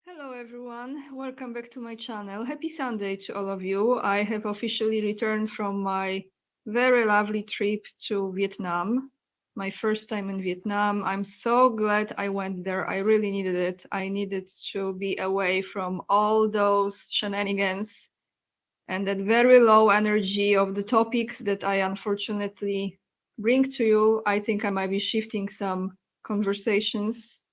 Hello everyone, welcome back to my channel. Happy Sunday to all of you. I have officially returned from my very lovely trip to Vietnam. My first time in Vietnam. I'm so glad I went there. I really needed it. I needed to be away from all those shenanigans and that very low energy of the topics that I unfortunately bring to you. I think I might be shifting some conversations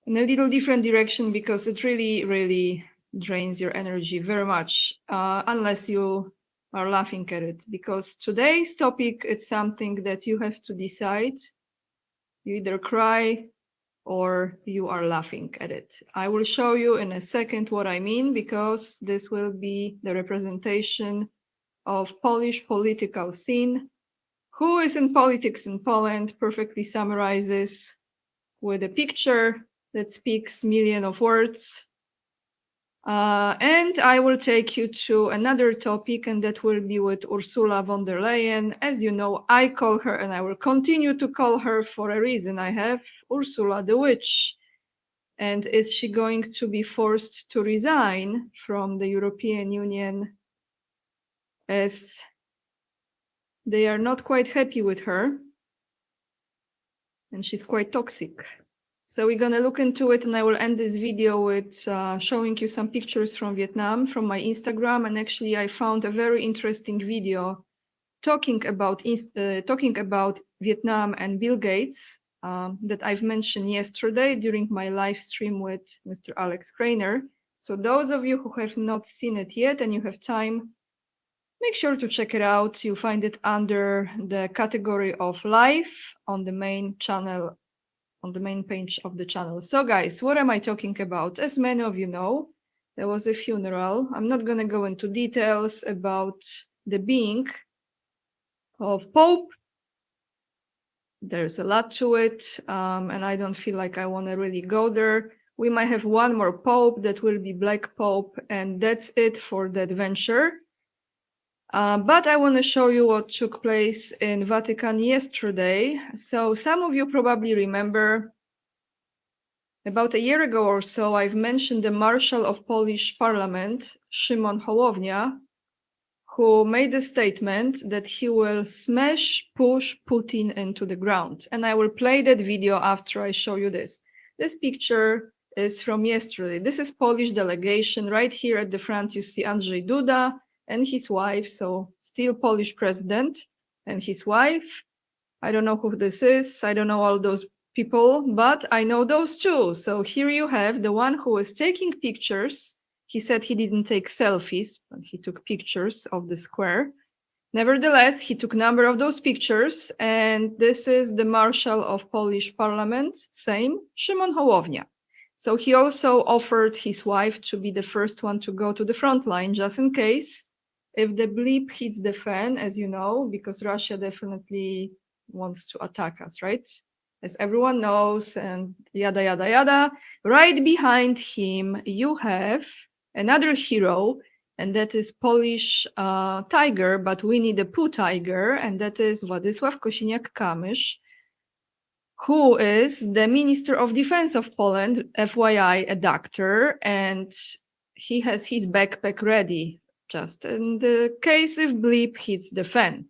in a little different direction because it really drains your energy very much unless you are laughing at it, because today's topic is something that you have to decide. You either cry or you are laughing at it. I will show you in a second what I mean, because this will be the representation of Polish political scene. Who is in politics in Poland perfectly summarizes with a picture that speaks million of words. And I will take you to another topic, and that will be with Ursula von der Leyen. As you know, I call her, and I will continue to call her for a reason. I have Ursula the witch. And is she going to be forced to resign from the European Union, as they are not quite happy with her? And she's quite toxic. So we're going to look into it, and I will end this video with showing you some pictures from Vietnam from my Instagram. And actually, I found a very interesting video talking about Vietnam and Bill Gates that I've mentioned yesterday during my live stream with Mr. Alex Krainer. So those of you who have not seen it yet and you have time, make sure to check it out. You'll find it under the category of live on the main channel, on the main page of the channel. So guys, what am I talking about? As many of you know, there was a funeral. I'm not going to go into details about the being of Pope. There's a lot to it, and I don't feel like I want to really go there. We might have one more Pope that will be Black Pope, and that's it for the adventure. But I want to show you what took place in Vatican yesterday. So some of you probably remember, about a year ago or so, I've mentioned the Marshal of Polish Parliament, Szymon Hołownia, who made a statement that he will push Putin into the ground. And I will play that video after I show you this. This picture is from yesterday. This is Polish delegation. Right here at the front, you see Andrzej Duda and his wife, so still Polish president and his wife. I don't know who this is. I don't know all those people, but I know those two. So here you have the one who is taking pictures. He said he didn't take selfies, but he took pictures of the square. Nevertheless, he took a number of those pictures, and this is the Marshal of Polish Parliament, same, Szymon Hołownia. So he also offered his wife to be the first one to go to the front line, just in case, if the bleep hits the fan, as you know, because Russia definitely wants to attack us, right? As everyone knows, and yada, yada, yada. Right behind him, you have another hero, and that is Polish tiger, but we need a Pooh tiger, and that is Władysław Kosiniak-Kamysz, who is the Minister of Defense of Poland, FYI, a doctor, and he has his backpack ready, just in the case if bleep hits the fan.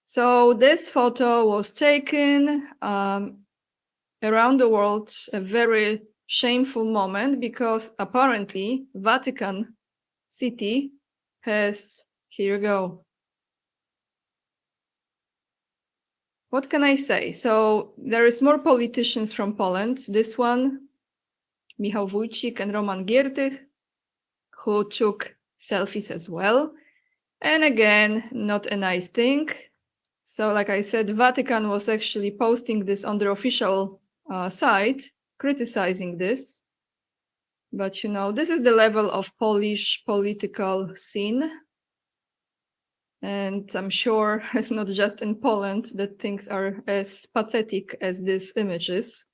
So this photo was taken around the world, a very shameful moment, because apparently Vatican City has, here you go. What can I say? So there is more politicians from Poland. This one, Michał Wójcik and Roman Giertych, who took selfies as well. And again, not a nice thing. So like I said, Vatican was actually posting this on their official site, criticizing this. But you know, this is the level of Polish political scene. And I'm sure it's not just in Poland that things are as pathetic as these images.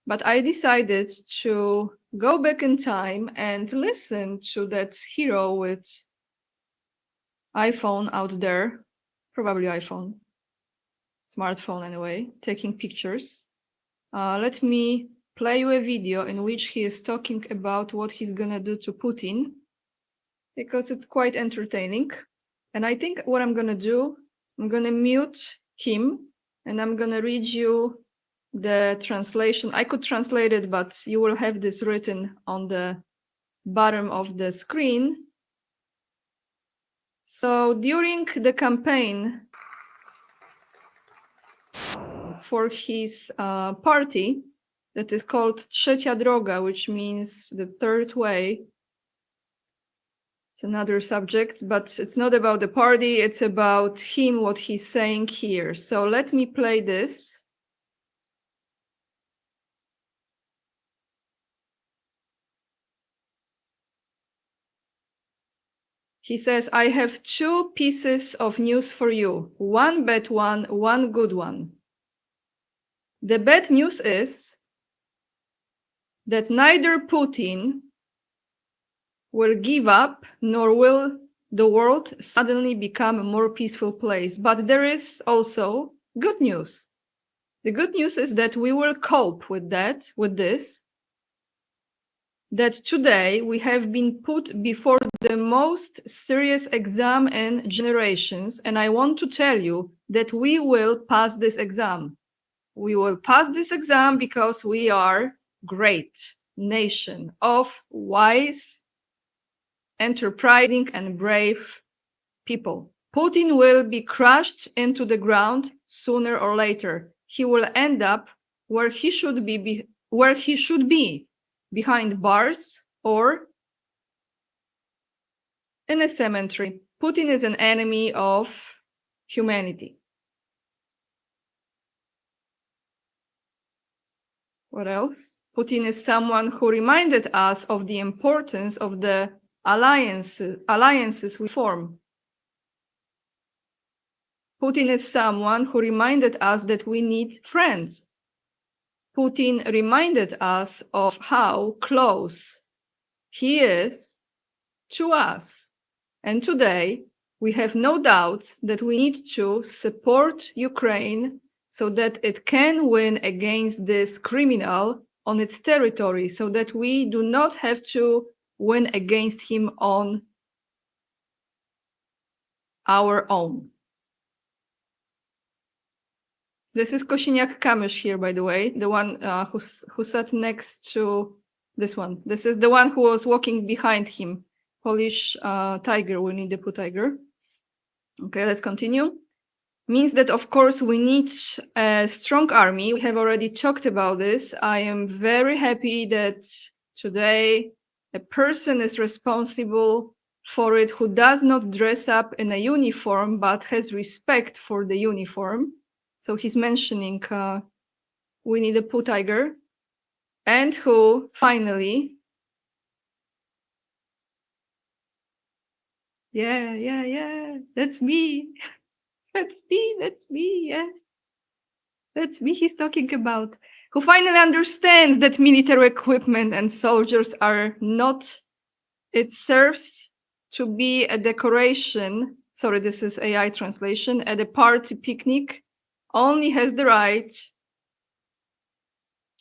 But I decided to go back in time and listen to that hero with iPhone out there, probably iPhone, smartphone anyway, taking pictures. Let me play you a video in which he is talking about what he's gonna do to Putin, because it's quite entertaining. And I think what I'm gonna do, I'm gonna mute him and I'm gonna read you the translation. I could translate it, but you will have this written on the bottom of the screen. So during the campaign for his party that is called Trzecia Droga, which means the third way. It's another subject, but it's not about the party, it's about him, what he's saying here. So let me play this. He says, I have two pieces of news for you. One bad one, one good one. The bad news is that neither Putin will give up, nor will the world suddenly become a more peaceful place. But there is also good news. The good news is that we will cope with this, that today we have been put before the most serious exam in generations, and I want to tell you that we will pass this exam. We will pass this exam because we are great nation of wise, enterprising, and brave people. Putin will be crushed into the ground sooner or later. He will end up where he should be, behind bars or in a cemetery. Putin is an enemy of humanity. What else? Putin is someone who reminded us of the importance of the alliances we form. Putin is someone who reminded us that we need friends. Putin reminded us of how close he is to us. And today, we have no doubts that we need to support Ukraine so that it can win against this criminal on its territory, so that we do not have to win against him on our own. This is Kosiniak-Kamysz here, by the way, the one who sat next to this one. This is the one who was walking behind him. Polish tiger, we need the tiger. Okay, let's continue. Means that, of course, we need a strong army. We have already talked about this. I am very happy that today a person is responsible for it who does not dress up in a uniform, but has respect for the uniform. So he's mentioning we need a tiger, and who finally, yeah, that's me. That's me, yes. That's me he's talking about. Who finally understands that military equipment and soldiers are not, it serves to be a decoration. Sorry, this is AI translation. At a party picnic, only has the right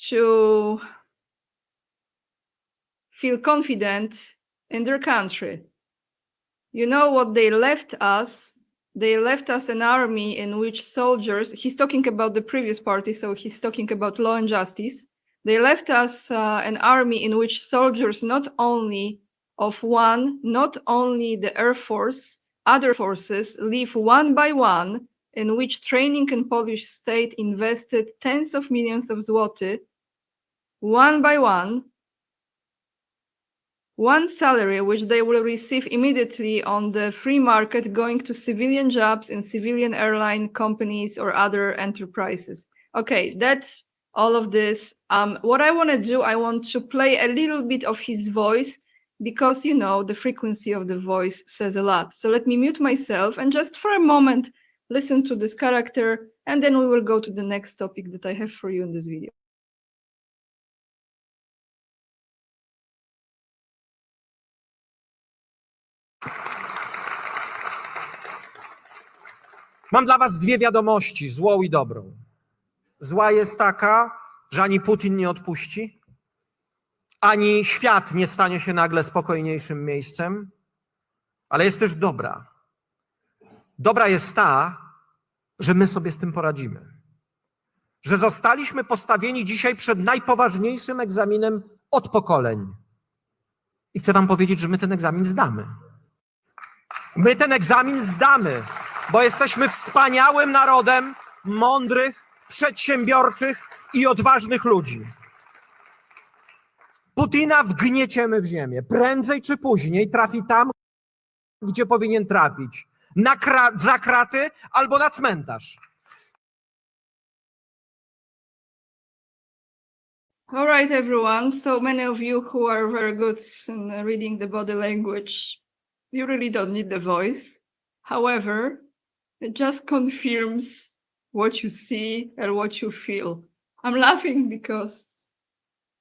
to feel confident in their country. You know what they left us? They left us an army in which soldiers, he's talking about the previous party, so he's talking about Law and Justice. They left us an army in which soldiers, not only the Air Force, other forces leave one by one, in which training and Polish state invested tens of millions of zloty, one by one salary which they will receive immediately on the free market, going to civilian jobs in civilian airline companies or other enterprises. Okay, that's all of this. What I want to do, I want to play a little bit of his voice, because, you know, the frequency of the voice says a lot. So let me mute myself and just for a moment listen to this character, and then we will go to the next topic that I have for you in this video. Mam dla was dwie wiadomości, złą i dobrą. Zła jest taka, że ani Putin nie odpuści, ani świat nie stanie się nagle spokojniejszym miejscem, ale jest też dobra. Dobra jest ta, że my sobie z tym poradzimy. Że zostaliśmy postawieni dzisiaj przed najpoważniejszym egzaminem od pokoleń. I chcę wam powiedzieć, że my ten egzamin zdamy. My ten egzamin zdamy, bo jesteśmy wspaniałym narodem mądrych, przedsiębiorczych i odważnych ludzi. Putina wgnieciemy w ziemię. Prędzej czy później trafi tam, gdzie powinien trafić. Za kraty albo na cmentarz. All right, everyone. So many of you who are very good in reading the body language, you really don't need the voice. However, it just confirms what you see and what you feel. I'm laughing because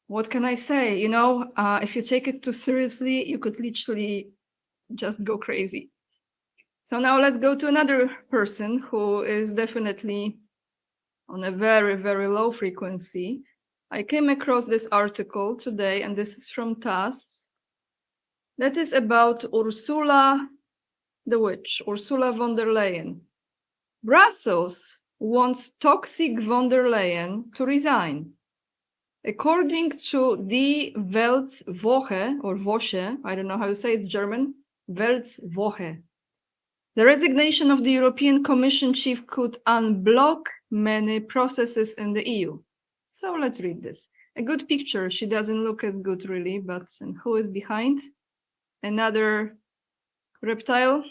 what can I say? You know, if you take it too seriously, you could literally just go crazy. So now let's go to another person who is definitely on a very, very low frequency. I came across this article today, and this is from TASS. That is about Ursula the witch, Ursula von der Leyen. Brussels wants toxic von der Leyen to resign. According to Die Weltwoche, or Woche, I don't know how to say it's German, Weltwoche, the resignation of the European Commission chief could unblock many processes in the EU. So let's read this. A good picture. She doesn't look as good, really, but and who is behind? Another reptile.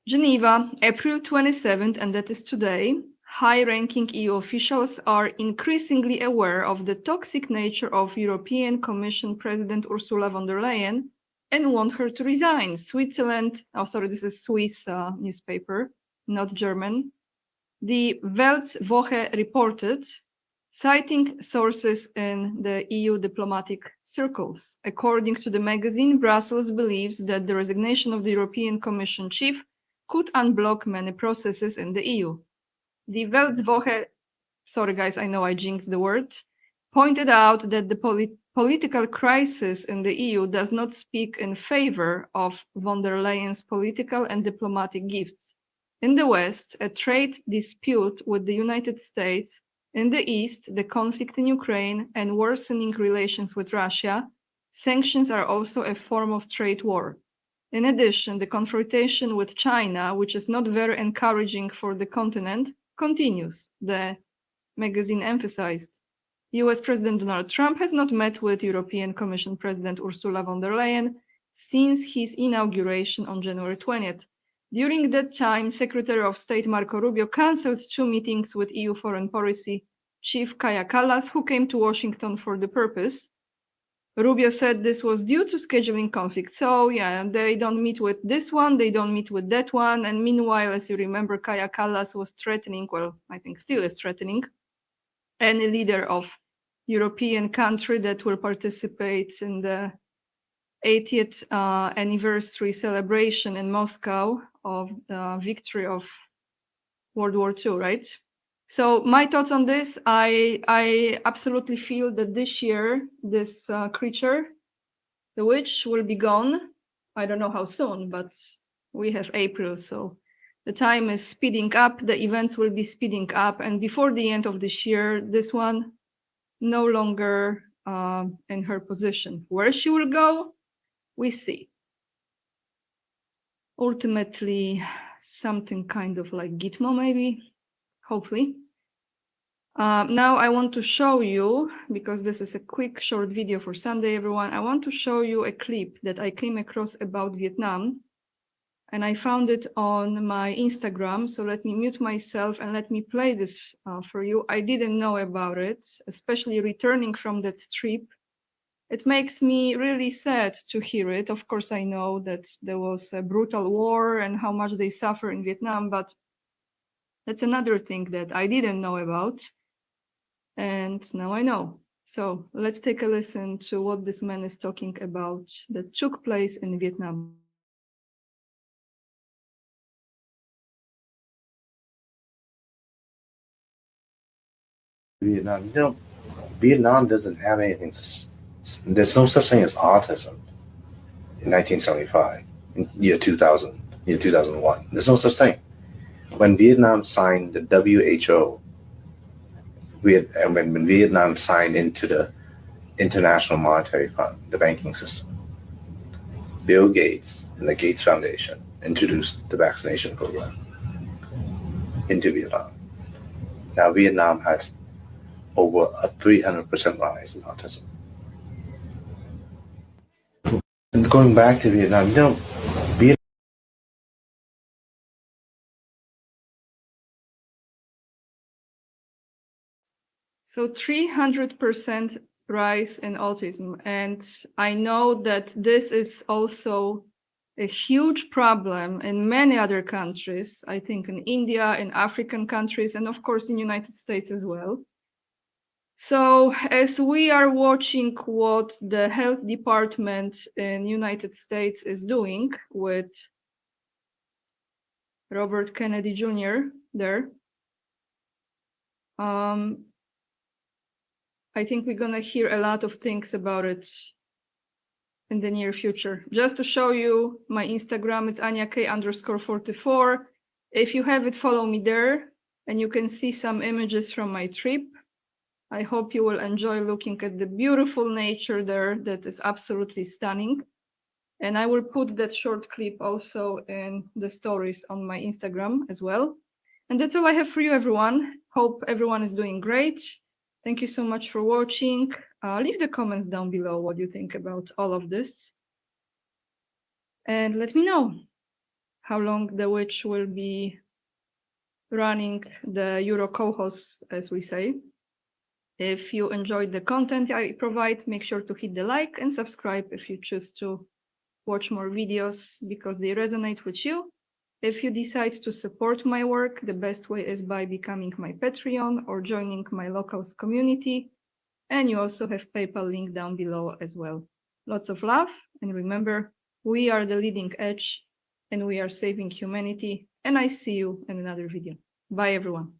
Geneva, April 27th, and that is today. High-ranking EU officials are increasingly aware of the toxic nature of European Commission President Ursula von der Leyen and want her to resign. Switzerland, oh sorry, this is Swiss newspaper, not German. The Weltwoche reported, citing sources in the EU diplomatic circles. According to the magazine, Brussels believes that the resignation of the European Commission chief could unblock many processes in the EU. The Weltwoche, sorry guys, I know I jinxed the word, pointed out that the political crisis in the EU does not speak in favor of von der Leyen's political and diplomatic gifts. In the West, a trade dispute with the United States, in the East, the conflict in Ukraine, and worsening relations with Russia, sanctions are also a form of trade war. In addition, the confrontation with China, which is not very encouraging for the continent, continues, the magazine emphasized. US President Donald Trump has not met with European Commission President Ursula von der Leyen since his inauguration on January 20th. During that time, Secretary of State Marco Rubio cancelled 2 meetings with EU Foreign Policy Chief Kaja Kallas, who came to Washington for the purpose. Rubio said this was due to scheduling conflicts. So yeah, they don't meet with this one, they don't meet with that one. And meanwhile, as you remember, Kaja Kallas was threatening, well, I think still is threatening, any leader of European country that will participate in the 80th anniversary celebration in Moscow of the victory of World War II, right? So my thoughts on this, I absolutely feel that this year, this creature, the witch, will be gone. I don't know how soon, but we have April, so the time is speeding up, the events will be speeding up, and before the end of this year, this one no longer in her position. Where she will go, we see. Ultimately, something kind of like Gitmo, maybe, hopefully. Now I want to show you, because this is a quick short video for Sunday, everyone, I want to show you a clip that I came across about Vietnam, and I found it on my Instagram. So let me mute myself and let me play this for you. I didn't know about it, especially returning from that trip. It makes me really sad to hear it. Of course, I know that there was a brutal war and how much they suffer in Vietnam, but that's another thing that I didn't know about. And now I know. So let's take a listen to what this man is talking about that took place in Vietnam. Vietnam. You know, Vietnam doesn't have anything. There's no such thing as autism in 1975, in year 2000, year 2001. There's no such thing. When Vietnam signed the WHO, and when Vietnam signed into the International Monetary Fund, the banking system, Bill Gates and the Gates Foundation introduced the vaccination program into Vietnam. Now Vietnam has over a 300% rise in autism. And going back to Vietnam, you know, Vietnam. So 300% rise in autism. And I know that this is also a huge problem in many other countries, I think in India, in African countries, and of course in United States as well. So as we are watching what the health department in United States is doing with Robert Kennedy Jr. there, I think we're gonna hear a lot of things about it in the near future. Just to show you my Instagram, it's AniaK_44. If you have it, follow me there, and you can see some images from my trip. I hope you will enjoy looking at the beautiful nature there that is absolutely stunning. And I will put that short clip also in the stories on my Instagram as well. And that's all I have for you, everyone. Hope everyone is doing great. Thank you so much for watching. Leave the comments down below what you think about all of this. And let me know how long the witch will be running the Euro co-host, as we say. If you enjoyed the content I provide, make sure to hit the like and subscribe if you choose to watch more videos because they resonate with you. If you decide to support my work, the best way is by becoming my Patreon or joining my locals community. And you also have PayPal link down below as well. Lots of love, and remember, we are the leading edge and we are saving humanity. And I see you in another video. Bye, everyone.